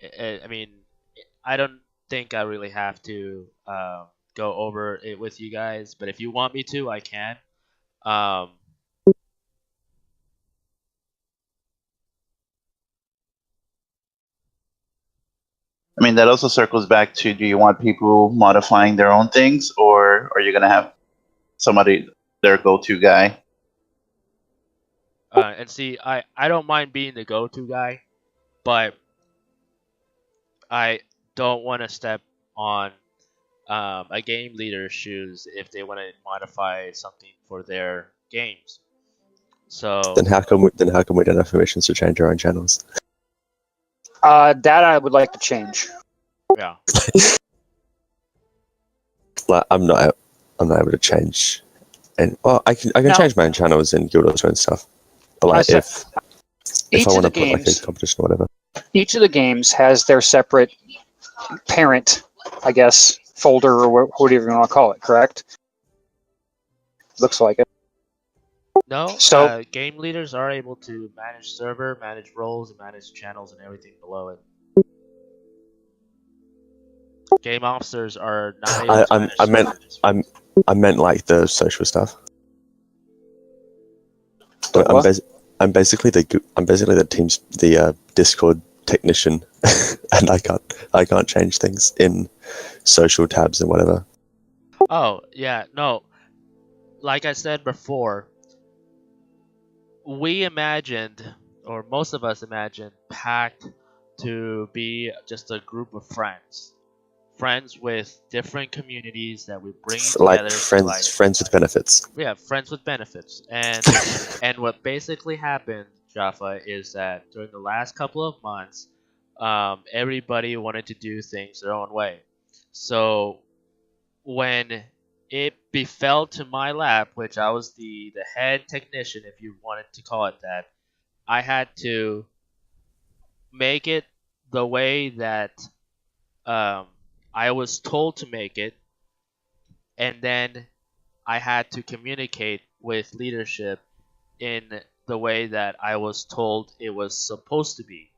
I mean, I don't think I really have to go over it with you guys, but if you want me to, I can. Um, I mean, that also circles back to, do you want people modifying their own things, or are you going to have somebody, their go-to guy? and see, I don't mind being the go-to guy, but I don't want to step on a game leader's shoes if they want to modify something for their games. Then So how come we don't have permissions to change our own channels? That I would like to change. yeah, Like I'm not able to change, and well, I can Now- change my own channels in Guild Ultra and stuff. But like if Each I of want the to put like a games, competition or whatever, each of the games has their separate parent, I guess, folder or whatever you want to call it. Correct? Looks like it. no, So- game leaders are able to manage server, manage roles, and manage channels and everything below it. Game officers are not able to manage servers. I meant like the social stuff. The what? I'm basically the team's Discord technician, and I can't change things in social tabs and whatever. Oh, yeah, no. Like I said before, we imagined, or most of us imagined, PACT to be just a group of friends. Friends with different communities that we bring Like together. friends with benefits. Yeah, friends with benefits. And what basically happened, Jaffa, is that during the last couple of months, everybody wanted to do things their own way. So when it befell to my lap, which I was the head technician, if you wanted to call it that, I had to make it the way that I was told to make it, and then I had to communicate with leadership in the way that I was told it was supposed to be.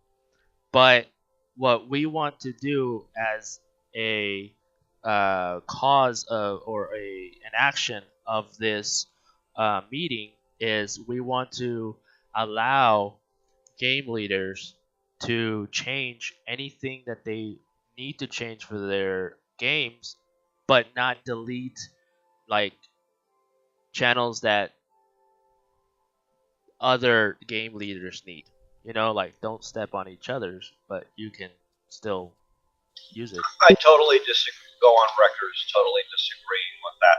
But what we want to do as a cause of, or an action of this meeting is we want to allow game leaders to change anything that they need to change for their games, but not delete like channels that other game leaders need. You know, like don't step on each other's, but you can still use it. I totally go on record as totally disagreeing with that.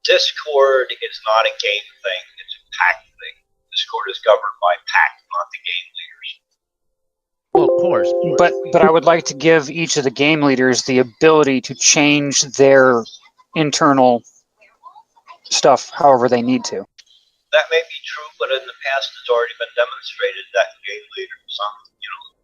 Discord is not a game thing, it's a PACT thing. Discord is governed by PACT, not the game leaders. Well, of course. But I would like to give each of the game leaders the ability to change their internal stuff however they need to. That may be true, but in the past it's already been demonstrated that game leaders,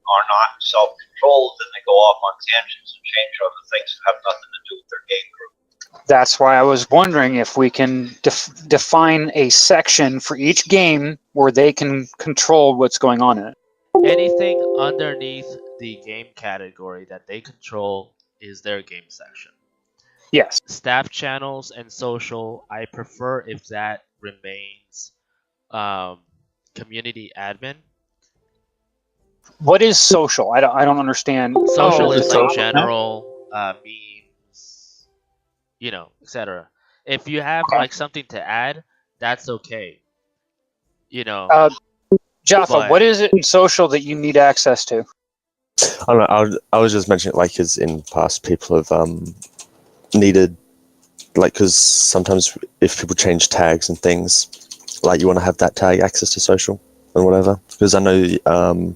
are not self-controlled and they go off on tangents and change other things that have nothing to do with their game group. That's why I was wondering if we can define a section for each game where they can control what's going on in it. Anything underneath the game category that they control is their game section. Yes. Staff channels and social, I prefer if that remains community admin. What is social? I don't understand. Social is like social. general memes, etc. If you have Okay. like something to add, that's okay. But Jaffa, what is it in social that you need access to? I don't know. I was just mentioning like, because in past people have needed, like, because sometimes if people change tags and things, like you want to have that tag access to social and whatever. Because I know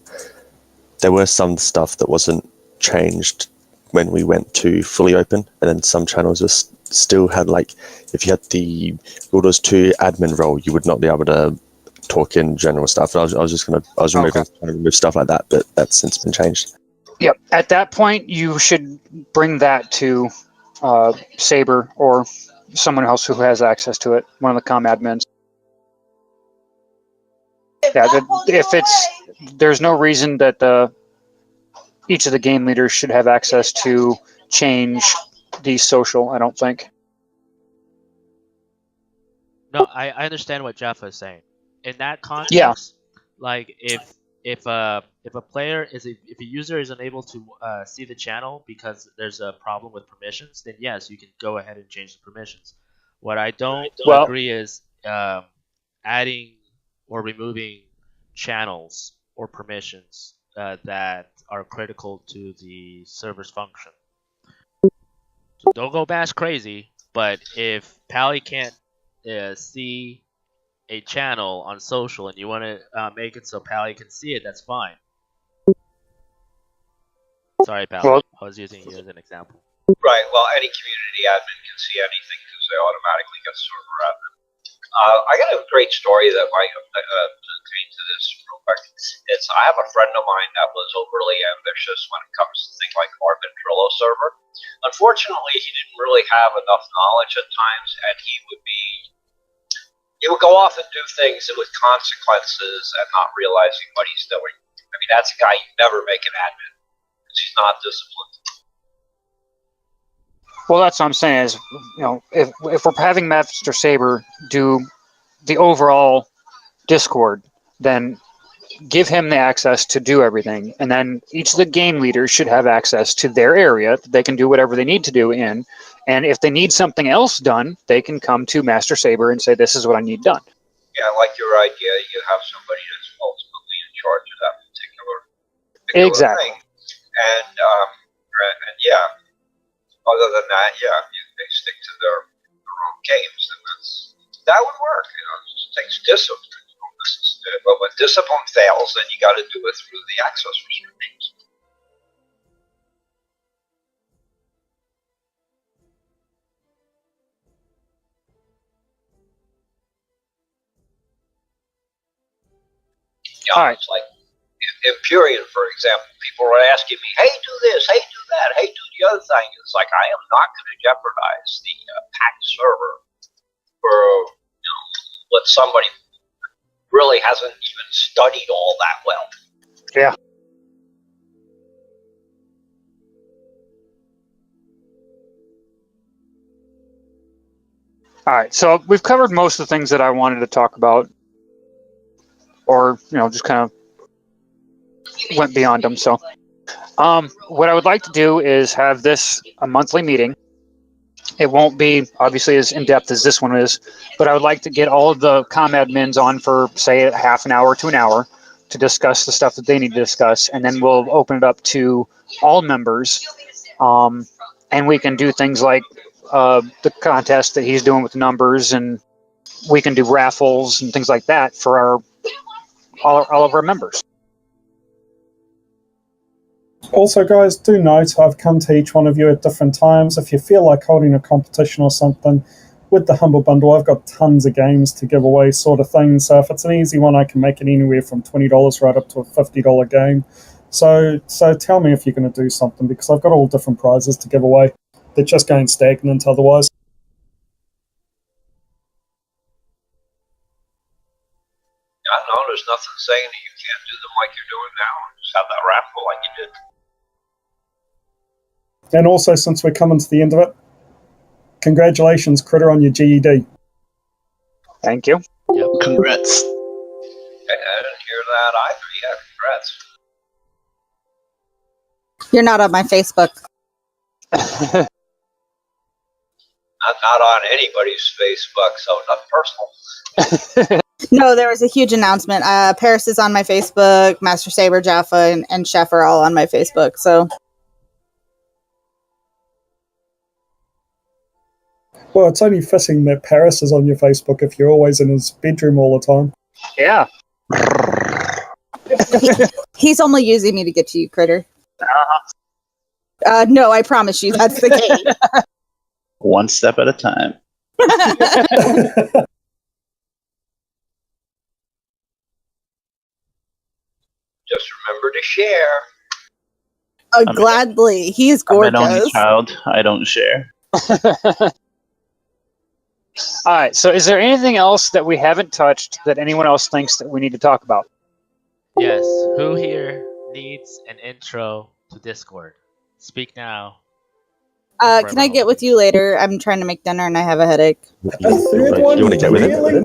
there were some stuff that wasn't changed when we went to fully open, and then some channels still had, like, if you had the Guild 2 admin role, you would not be able to talk in general stuff. And I was removing remove stuff like that, but that's since been changed. Yep. At that point, you should bring that to Saber or someone else who has access to it, one of the comm admins. Yeah, if there's no reason that each of the game leaders should have access to change the social, I don't think. No, I understand what Jeff is saying. In that Yeah. context, like if a player is if a user is unable to see the channel because there's a problem with permissions, then yes, you can go ahead and change the permissions. What I don't Well- agree is adding or removing channels or permissions that are critical to the server's function. So don't go bash crazy, but if Pally can't see a channel on social and you want to make it so Pally can see it, that's fine. Sorry, Pally. Well- I was using you as an example. Right. Well, any community admin can see anything because they automatically get server admin. I got a great story that might pertain to this real quick. I have a friend of mine that was overly ambitious when it comes to things like our Ventrilo server. Unfortunately, he didn't really have enough knowledge at times, and he would go off and do things with consequences and not realizing what he's doing. I mean, that's a guy you never make an admin because he's not disciplined. Well, that's what I'm saying is, if we're having Master Saber do the overall Discord, then give him the access to do everything, and then each of the game leaders should have access to their area that they can do whatever they need to do in, and if they need something else done, they can come to Master Saber and say, this is what I need done. Yeah, I like your idea. You have somebody that's ultimately in charge of that particular Exactly. thing. And yeah, other than that, yeah, they stick to their own games, and that would work. It just takes discipline. But when discipline fails, then you got to do it through the access restrictions. Yeah, All right. it's like Empyrean, for example. People are asking me, "Hey, do this. Hey, do that. Hey, do the other thing." It's like I am not going to jeopardize the PACT server for what somebody really hasn't even studied all that well. Yeah. All right, so we've covered most of the things that I wanted to talk about, or just kind of went beyond them. So, what I would like to do is have this a monthly meeting. It won't be obviously as in depth as this one is, but I would like to get all of the comm admins on for say half an hour to an hour to discuss the stuff that they need to discuss, and then we'll open it up to all members, and we can do things like the contest that he's doing with numbers, and we can do raffles and things like that for all of our members. Also, guys, do note I've come to each one of you at different times. If you feel like holding a competition or something, with the Humble Bundle, I've got tons of games to give away, sort of thing. So if it's an easy one, I can make it anywhere from $20 right up to a $50 game. So tell me if you're going to do something, because I've got all different prizes to give away. They're just going stagnant otherwise. I don't know. There's nothing saying that you can't do them like you're doing now. Just have that raffle like you did. And also, since we're coming to the end of it, congratulations, Critter, on your GED. Thank you. Yep. Congrats. I didn't hear that either. Yeah, congrats. You're not on my Facebook. Not on anybody's Facebook, so nothing personal. No, there was a huge announcement. Paris is on my Facebook. Master Saber, Jaffa, and Chef are all on my Facebook. So, Well, it's only fitting that Paris is on your Facebook if you're always in his bedroom all the time. Yeah. he's only using me to get to you, Critter. No, I promise you, that's the case. One step at a time. Just remember to share. Gladly. He is I'm an only gorgeous. child. I don't share. All right, so is there anything else that we haven't touched that anyone else thinks that we need to talk about? Yes. Who here needs an intro to Discord. Speak now. Can I get with you later? I'm trying to make dinner and I have a headache. A third You one? want to get with Really? it?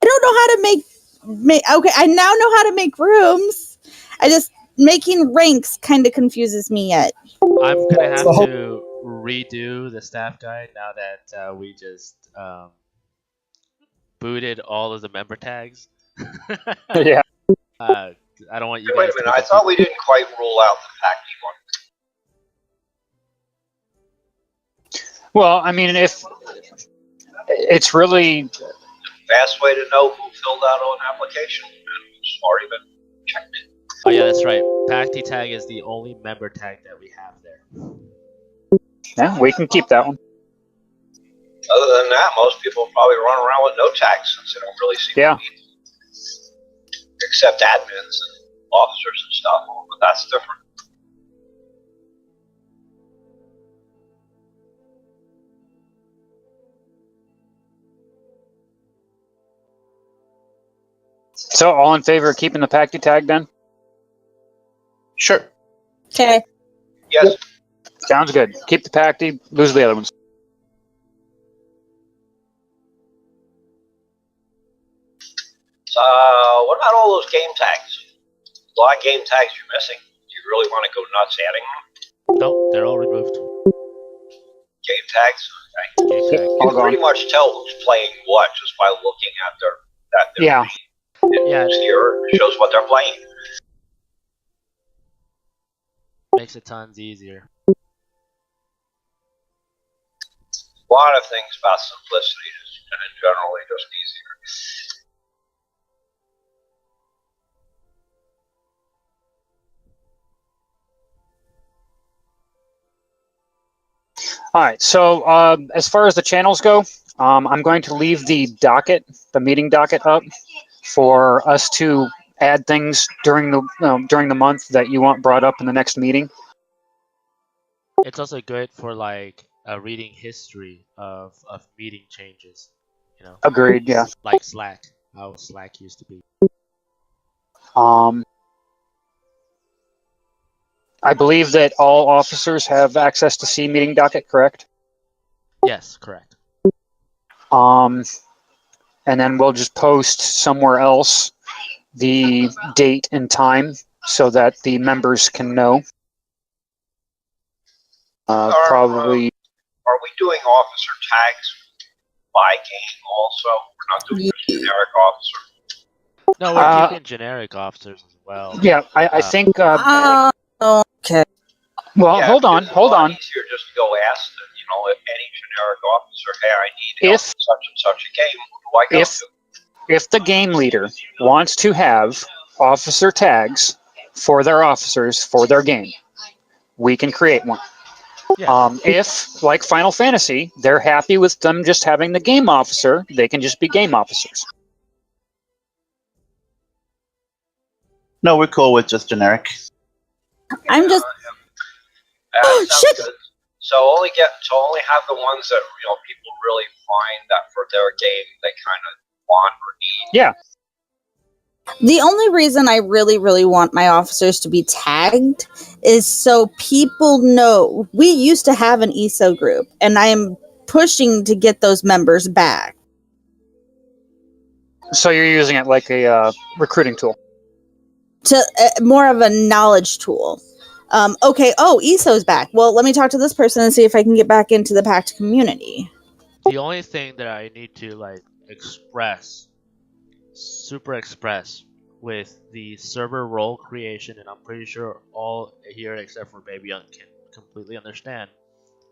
I don't know how to make. Okay, I now know how to make rooms. I just making ranks kind of confuses me yet. I'm gonna have So- to redo the staff guide now that we just booted all of the member tags. Yeah. I don't want you Wait guys a minute, to I get thought we didn't quite rule out the PACT one. Well, I mean, if it's really Fast way to know who filled out an application and who's already been checked in. Oh yeah, that's right. PACT tag is the only member tag that we have there. yeah, we can keep that one. Other than that, most people probably run around with no tags since they don't really seem Yeah. to need them. Except admins and officers and stuff, but that's different. So, all in favor of keeping the PACT tag then? Sure. Okay. Yes. Sounds good. Keep the PACT, lose the other ones. So, what about all those game tags? A lot of game tags you're missing. Do you really want to go nuts adding them? Nope, they're all removed. Game tags? Okay. Game tag. You All can gone. pretty much tell who's playing what just by looking at their Yeah. Yeah. here. It shows what they're playing. Makes it tons easier. A lot of things about simplicity is generally just easier. All right. So, as far as the channels go, I'm going to leave the docket, the meeting docket, up for us to add things during the month that you want brought up in the next meeting. It's also good for like reading history of meeting changes. You know, Agreed. Yeah. like Slack, how Slack used to be. I believe that all officers have access to see meeting docket, correct? Yes, correct. And then we'll just post somewhere else the date and time so that the members can know. Probably. Are we doing officer tags by game also? We're not doing just generic officer. No, we're keeping generic officers as well. Yeah, I think. Okay. Well, Yeah, hold on, because it's hold a lot on. easier just to go ask them, if any generic officer, hey, I need help If- in such and such a game, who do I go if- to? If the game leader wants to have officer tags for their officers for their game, we can create one. Yeah. If, like Final Fantasy, they're happy with them just having the game officer, they can just be game officers. No, we're cool with just generic. I'm just. Oh, shit! Good. So only have the ones that people really find that for their game they kind of want or need. Yeah. The only reason I really, really want my officers to be tagged is so people know. We used to have an ESO group, and I am pushing to get those members back. So you're using it like a recruiting tool. To more of a knowledge tool. Okay, ESO's back. Well, let me talk to this person and see if I can get back into the PACT community. The only thing that I need to super express with the server role creation, and I'm pretty sure all here except for Baby Young can completely understand,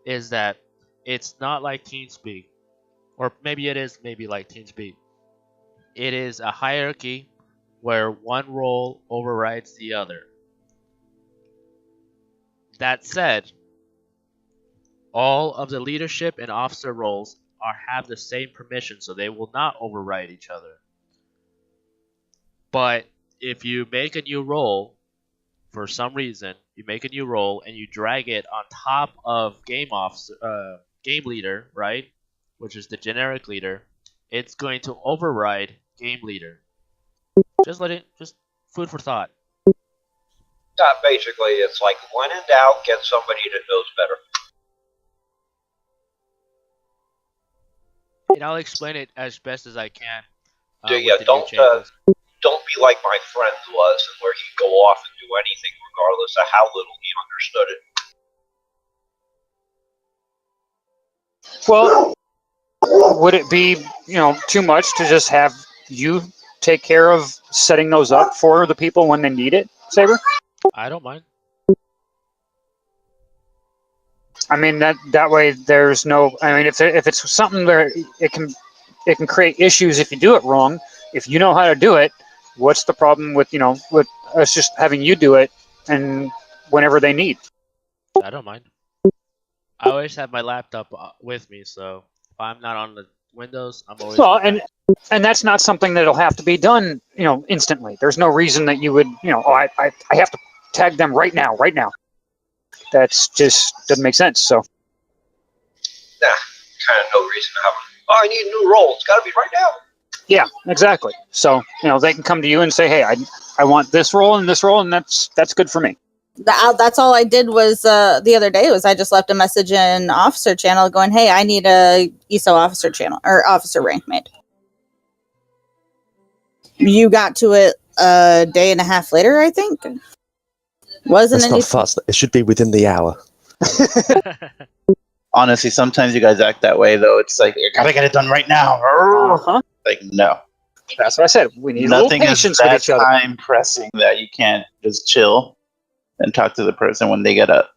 is that it's not like TeamSpeak, or maybe it is like TeamSpeak. It is a hierarchy where one role overrides the other. That said, all of the leadership and officer roles have the same permission, so they will not override each other. But if you make a new role, for some reason, you make a new role and you drag it on top of game leader, right? Which is the generic leader, it's going to override game leader. Just food for thought. Basically, it's like when in doubt, get somebody that knows better. And I'll explain it as best as I can. Yeah, with the new changes. don't be like my friend was, and where he'd go off and do anything regardless of how little he understood it. Well, would it be, too much to just have you take care of setting those up for the people when they need it, Saber? I don't mind. I mean that way there's no. I mean, if it's something where it can create issues if you do it wrong. If you know how to do it, what's the problem with with us just having you do it and whenever they need? I don't mind. I always have my laptop with me, so if I'm not on the Windows, I'm always. Well, and that's not something that'll have to be done, instantly. There's no reason that you would, I have to tag them right now. That's just doesn't make sense. So. Nah, kind of no reason to have them. Oh, I need a new role. It's got to be right now. Yeah, exactly. So they can come to you and say, "Hey, I want this role and this role," and that's good for me. That's all I did was the other day was I just left a message in officer channel going, "Hey, I need a ESO officer channel or officer rank made." You got to it a day and a half later, I think. Wasn't That's not fast. It should be within the hour. Honestly, sometimes you guys act that way, though. It's like, you gotta get it done right now. Uh-huh. Like, no. That's what I said. We need Nothing a little patience is with that each other. time pressing that you can't just chill and talk to the person when they get up.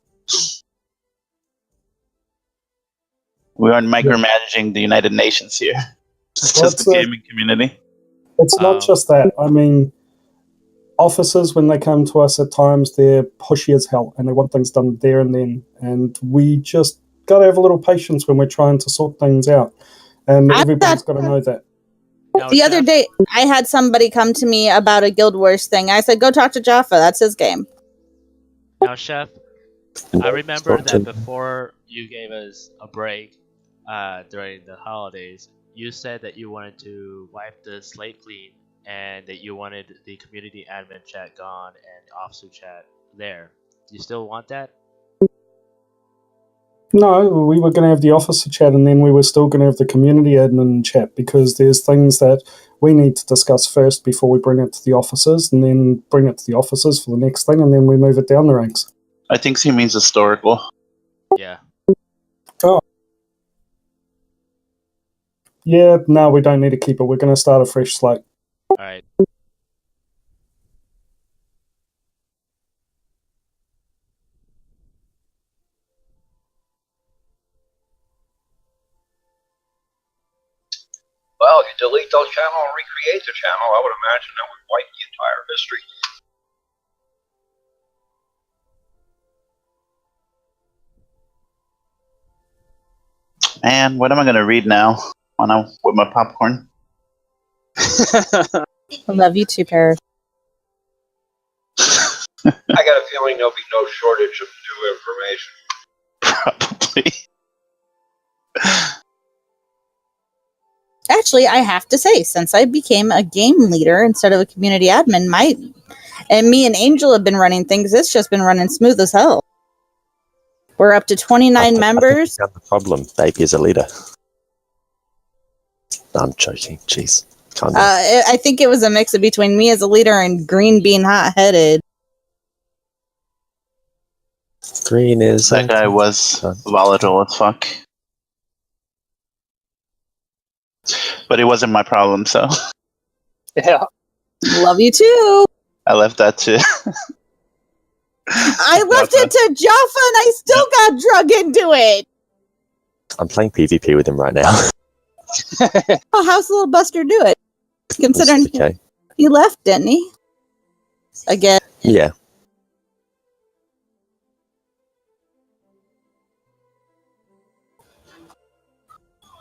We aren't micromanaging the United Nations here. It's just the gaming community. It's not just that. I mean, officers, when they come to us at times, they're pushy as hell and they want things done there and then. And we just got to have a little patience when we're trying to sort things out. And everybody's got to know that. The other day, I had somebody come to me about a Guild Wars thing. I said, go talk to Jaffa. That's his game. Now, Chef, I remember that before you gave us a break during the holidays, you said that you wanted to wipe the slate clean and that you wanted the community admin chat gone and officer chat there. Do you still want that? No, we were going to have the officer chat and then we were still going to have the community admin chat because there's things that we need to discuss first before we bring it to the officers and then bring it to the officers for the next thing and then we move it down the ranks. I think he means historical. Yeah. Oh. Yeah, no, we don't need to keep it. We're going to start a fresh slate. Alright. Well, if you delete those channels and recreate the channel, I would imagine that would wipe the entire history. Man, what am I going to read now when I'm with my popcorn? I love you too, Paris. I got a feeling there'll be no shortage of new information. Probably. Actually, I have to say, since I became a game leader instead of a community admin, me and Angel have been running things. It's just been running smooth as hell. We're up to 29 members. I think the problem, baby, is a leader. I'm joking. Jeez. I think it was a mix of between me as a leader and Green being hot-headed. Green is... That guy was volatile as fuck. But it wasn't my problem, so... Yeah. Love you too. I left that too. I left it to Jaffa and I still got drug into it. I'm playing PvP with him right now. Oh, how's the little Buster do it? Considering okay. he left, didn't he? Again. Yeah.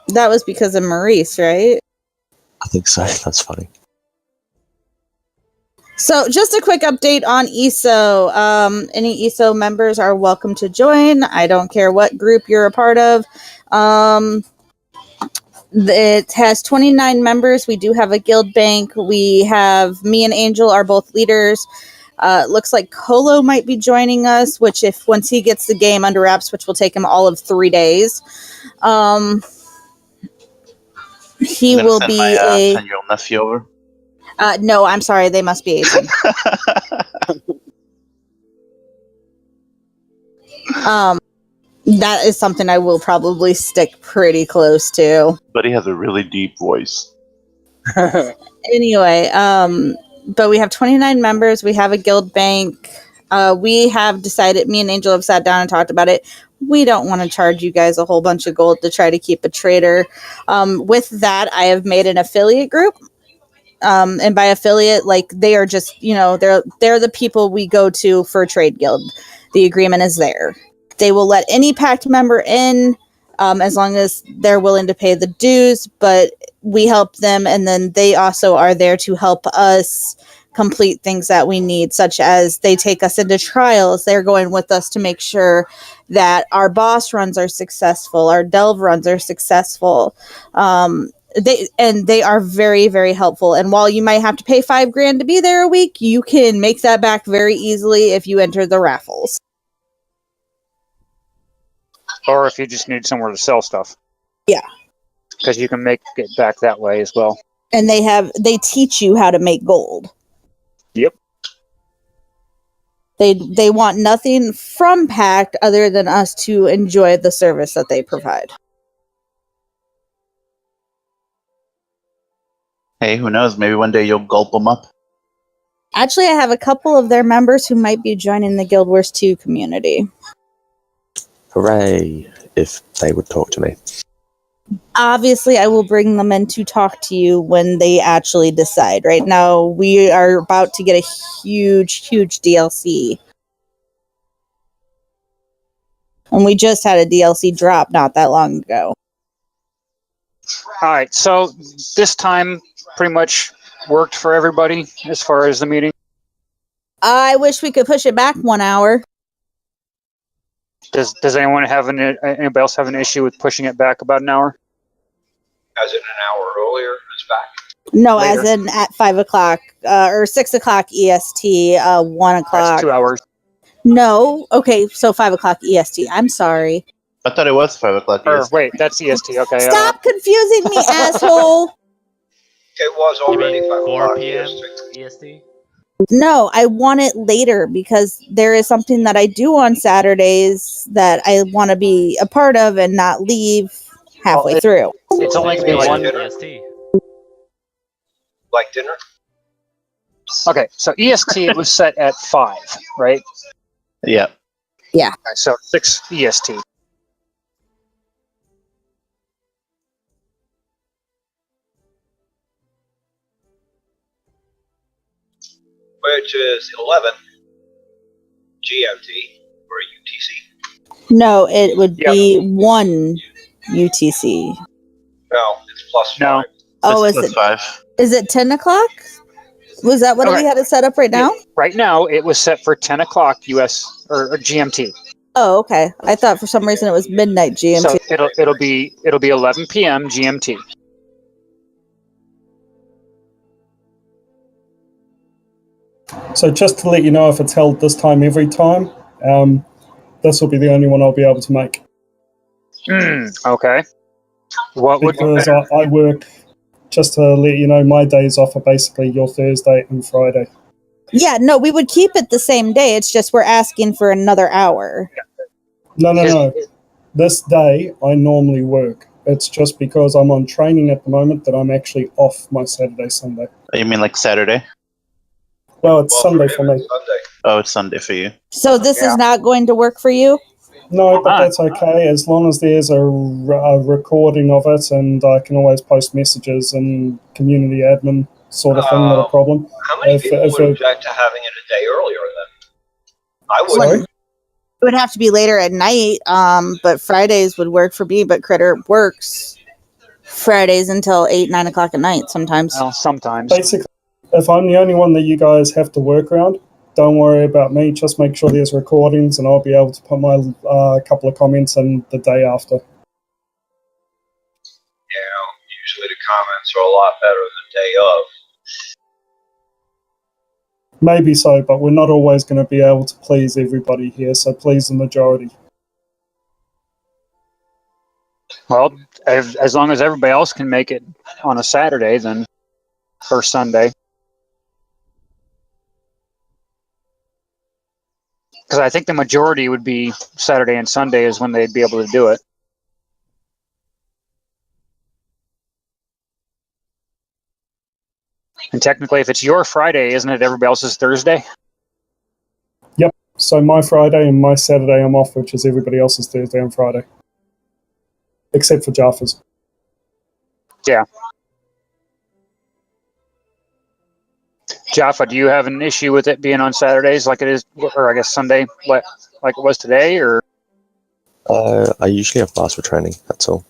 That was because of Maurice, right? I think so. That's funny. So, just a quick update on ESO. Any ESO members are welcome to join. I don't care what group you're a part of. It has 29 members. We do have a guild bank. We have me and Angel are both leaders. Looks like Colo might be joining us, which once he gets the game under wraps, which will take him all of 3 days, he will be a 10-year-old nephew over. no, I'm sorry, they must be 18. That is something I will probably stick pretty close to. But he has a really deep voice. Anyway, but we have 29 members. We have a guild bank. We have decided, me and Angel have sat down and talked about it. We don't want to charge you guys a whole bunch of gold to try to keep a trader. With that, I have made an affiliate group. And by affiliate, like, they are just, they're the people we go to for Trade Guild. The agreement is there. They will let any PACT member in as long as they're willing to pay the dues, but we help them, and then they also are there to help us complete things that we need, such as they take us into trials. They're going with us to make sure that our boss runs are successful, our delve runs are successful. They are very, very helpful. And while you might have to pay $5,000 to be there a week, you can make that back very easily if you enter the raffles. Or if you just need somewhere to sell stuff. Yeah. Because you can make it back that way as well. And they teach you how to make gold. Yep. They want nothing from PACT other than us to enjoy the service that they provide. Hey, who knows? Maybe one day you'll gulp them up. Actually, I have a couple of their members who might be joining the Guild Wars 2 community. Hooray, if they would talk to me. Obviously, I will bring them in to talk to you when they actually decide. Right now, we are about to get a huge, huge DLC. And we just had a DLC drop not that long ago. All right, so this time pretty much worked for everybody as far as the meeting. I wish we could push it back 1 hour. Does anybody else have an issue with pushing it back about an hour? As in an hour earlier, it's back. No, Later. as in at 5 o'clock or 6 o'clock EST, 1 o'clock. That's 2 hours. No, okay, so 5 o'clock EST. I'm sorry. I thought it was 5 o'clock. Or wait, that's EST. Okay. Stop confusing me, asshole. It was You already mean 5 4 o'clock p.m. EST. EST? No, I want it later because there is something that I do on Saturdays that I want to be a part of and not leave halfway through. It's only going to be Like one. dinner? EST. Like dinner? Okay, so EST it was set at 5, right? Yeah. Okay, so 6 EST. Which is 11 GMT or UTC. No, it would Yep. be 1 UTC. No, it's plus 5. No. Oh, It's is plus it? 5. Is it 10 o'clock? Was that what Okay. we had it set up right now? Right now, it was set for 10 o'clock US or GMT. Oh, okay. I thought for some reason it was midnight GMT. So it'll be 11 p.m. GMT. So just to let you know, if it's held this time every time, this will be the only one I'll be able to make. Okay. What would be Because better? I work, just to let you know, my days off are basically your Thursday and Friday. Yeah, no, we would keep it the same day. It's just we're asking for another hour. No. This day, I normally work. It's just because I'm on training at the moment that I'm actually off my Saturday, Sunday. You mean like Saturday? Well, it's Sunday for for him, me. it's Sunday. Oh, it's Sunday for you. So this Yeah. is not going to work for you? No, but that's okay, as long as there's a recording of it, and I can always post messages and community admin sort of thing, not a problem. How many If- people if would it- object to having it a day earlier then? I would. Sorry? It would have to be later at night, but Fridays would work for me, but Critter works Fridays until 8, 9 o'clock at night sometimes. Well, sometimes. Basically, if I'm the only one that you guys have to work around, don't worry about me. Just make sure there's recordings, and I'll be able to put my couple of comments in the day after. Usually the comments are a lot better the day of. Maybe so, but we're not always going to be able to please everybody here, so please the majority. Well, as long as everybody else can make it on a Saturday, then or Sunday. Because I think the majority would be Saturday and Sunday is when they'd be able to do it. And technically, if it's your Friday, isn't it everybody else's Thursday? Yep, so my Friday and my Saturday I'm off, which is everybody else's Thursday and Friday. Except for Jaffa's. Yeah. Jaffa, do you have an issue with it being on Saturdays like it is, or I guess Sunday, like it was today, or? I usually have basketball training, that's all.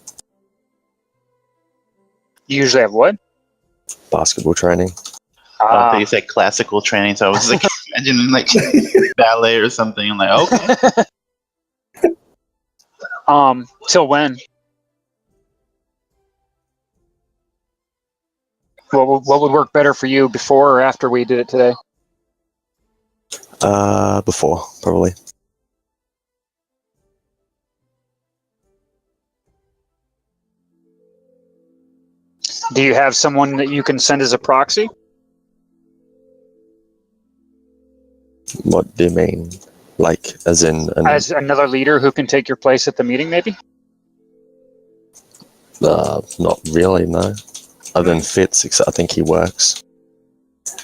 You usually have what? Basketball training. I thought you said classical training, so I was like imagining like ballet or something. I'm like, okay. Till when? What would work better for you, before or after we did it today? Before, probably. Do you have someone that you can send as a proxy? What do you mean? Like, as in... As another leader who can take your place at the meeting, maybe? Not really, no. Other than Fitz, except I think he works.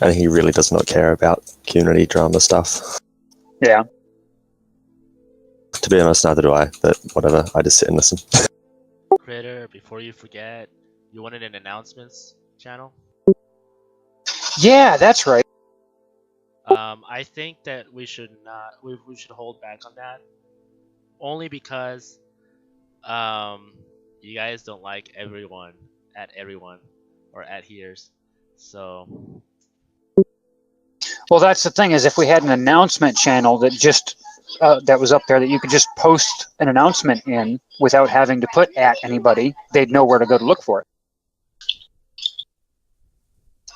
And he really does not care about community drama stuff. Yeah. To be honest, neither do I, but whatever, I just sit and listen. Critter, before you forget, you wanted an announcements channel? Yeah, that's right. I think that we should not. We should hold back on that, only because you guys don't like everyone or at here's. So. Well, that's the thing, is if we had an announcement channel that just that was up there that you could just post an announcement in without having to put at anybody, they'd know where to go to look for it.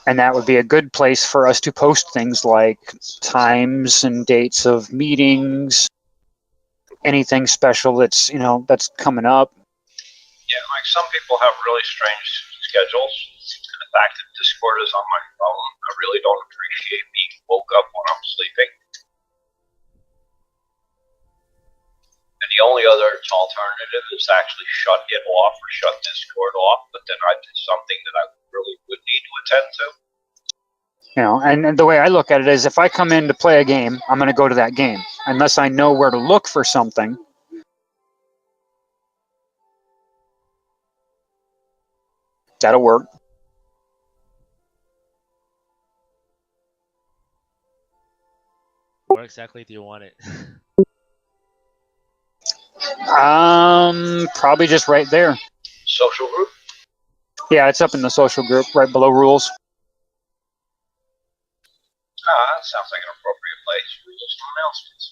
And that would be a good place for us to post things like times and dates of meetings, anything special that's coming up. Yeah, like some people have really strange schedules. And the fact that Discord is on my phone, I really don't appreciate being woke up when I'm sleeping. And the only other alternative is to actually shut it off or shut Discord off, but then I did something that I really would need to attend to. And the way I look at it is, if I come in to play a game, I'm going to go to that game. Unless I know where to look for something, that'll work. Where exactly do you want it? Probably just right there. Social group? Yeah, it's up in the social group, right below rules. That sounds like an appropriate place for just announcements.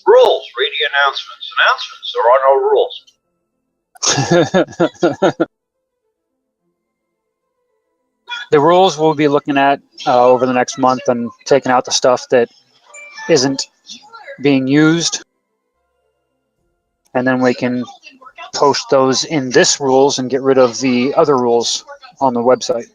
Rules. Read the announcements. Announcements. There are no rules. The rules we'll be looking at over the next month and taking out the stuff that isn't being used. And then we can post those in this rules and get rid of the other rules on the website.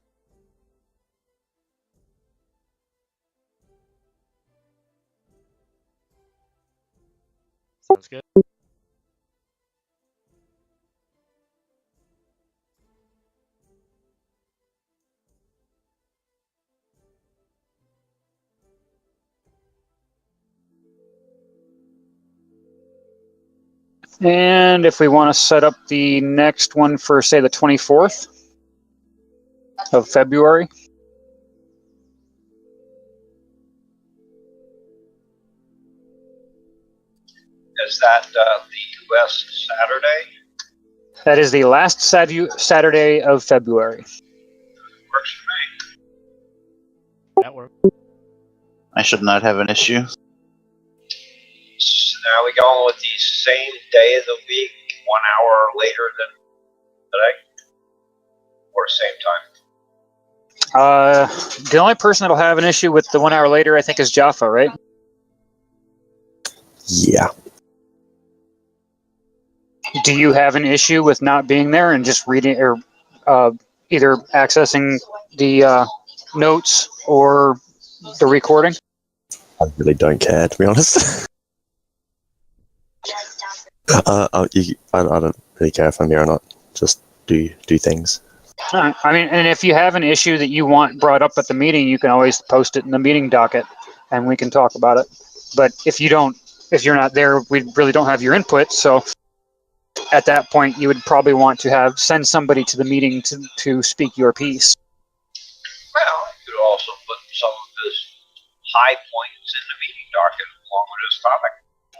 Sounds good. And if we want to set up the next one for, say, the 24th of February. Is that the U.S. Saturday? That is the last Saturday of February. Works for me. That works. I should not have an issue. So now we going with the same day of the week, 1 hour later than today? Or same time? The only person that'll have an issue with the 1 hour later, I think, is Jaffa, right? Yeah. Do you have an issue with not being there and just reading, or either accessing the notes or the recording? I really don't care, to be honest. I don't really care if I'm here or not. Just do things. All right. I mean, and if you have an issue that you want brought up at the meeting, you can always post it in the meeting docket, and we can talk about it. But if you're not there, we really don't have your input. So at that point, you would probably want to send somebody to the meeting to speak your piece. Well, you could also put some of his high points in the meeting docket along with his topic.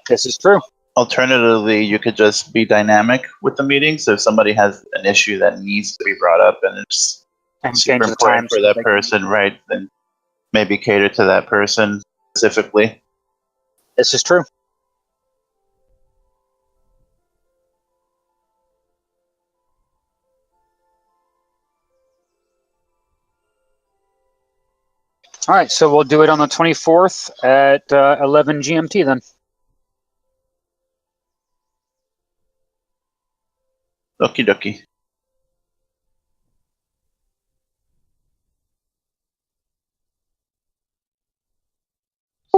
This is true. Alternatively, you could just be dynamic with the meeting. So if somebody has an issue that needs to be brought up and it's super important for that person, right, then maybe cater to that person specifically. This is true. All right, so we'll do it on the 24th at 11 GMT then. Okie dokie.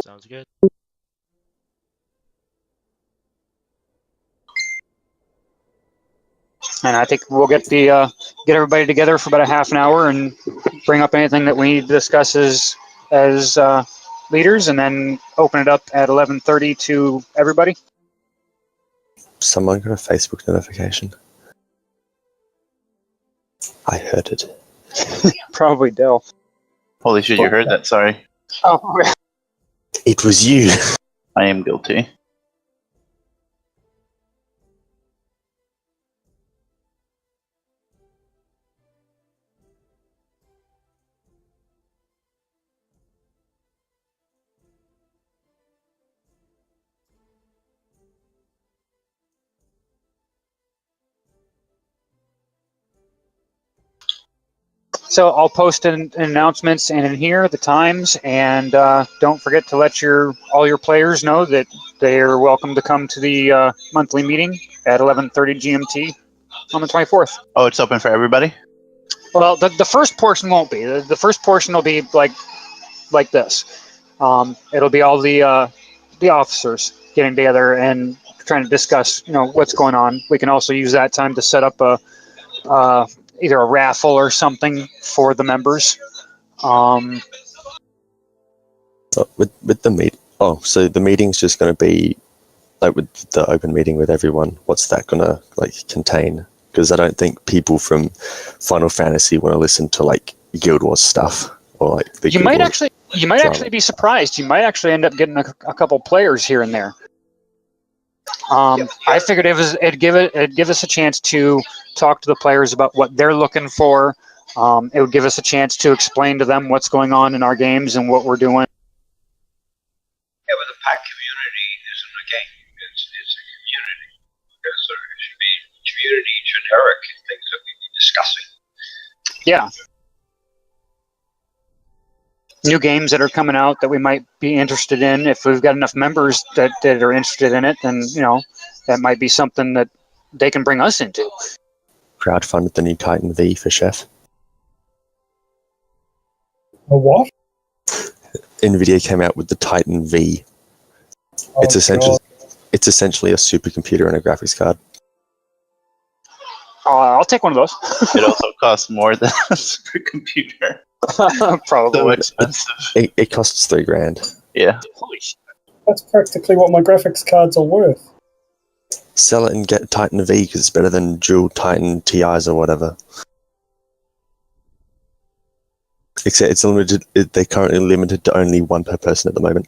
Sounds good. And I think we'll get everybody together for about a half an hour and bring up anything that we need to discuss as leaders, and then open it up at 11:30 to everybody. Someone got a Facebook notification. I heard it. Probably Dell. Holy shit, you heard that? Sorry. Oh, It was you. I am guilty. so I'll post in announcements and in here the times, and don't forget to let all your players know that they are welcome to come to the monthly meeting at 11:30 GMT on the 24th. Oh, it's open for everybody? Well, the first portion won't be. The first portion will be like this. It'll be all the officers getting together and trying to discuss, what's going on. We can also use that time to set up either a raffle or something for the members. With the meet. Oh, so the meeting's just going to be like with the open meeting with everyone. What's that going to contain? Because I don't think people from Final Fantasy want to listen to Guild Wars stuff or the. You might actually be surprised. You might actually end up getting a couple players here and there. I figured it'd give us a chance to talk to the players about what they're looking for. It would give us a chance to explain to them what's going on in our games and what we're doing. Yeah, but the PACT community isn't a game. It's a community. So it should be community generic things that we'd be discussing. Yeah. New games that are coming out that we might be interested in. If we've got enough members that are interested in it, then that might be something that they can bring us into. Crowdfunded the new Titan V for Chef. A what? Nvidia came out with the Titan V. Oh, It's essentially a supercomputer and a graphics card. I'll take one of those. It also costs more than a supercomputer. Probably. So expensive. It costs $3,000. Yeah. Holy shit. That's practically what my graphics cards are worth. Sell it and get Titan V because it's better than dual Titan TIs or whatever. Except it's limited. They're currently limited to only one per person at the moment.